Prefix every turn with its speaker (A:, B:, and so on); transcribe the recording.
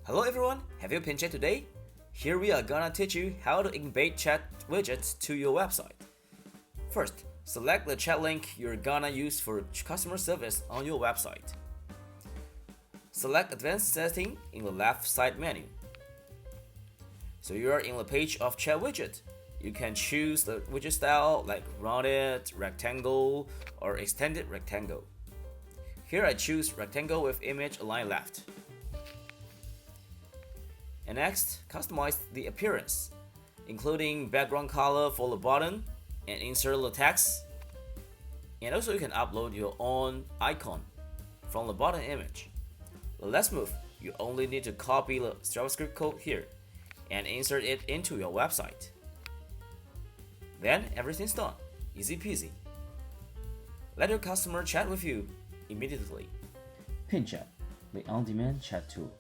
A: Hello everyone, have you PinChat today? Here we are gonna teach you how to embed chat widgets to your website. First, select the chat link you're gonna use for customer service on your website. Select Advanced Setting in the left side menu. So you are in the page of chat widget. You can choose the widget style like rounded, rectangle, or extended rectangle. Here I choose rectangle with image align left. And next, customize the appearance, including background color for the button and insert the text. And also you can upload your own icon from the button image. But let's move. You only need to copy the JavaScript code here and insert it into your website. Then everything's done. Easy peasy. Let your customer chat with you immediately.
B: PinChat, the on-demand chat tool.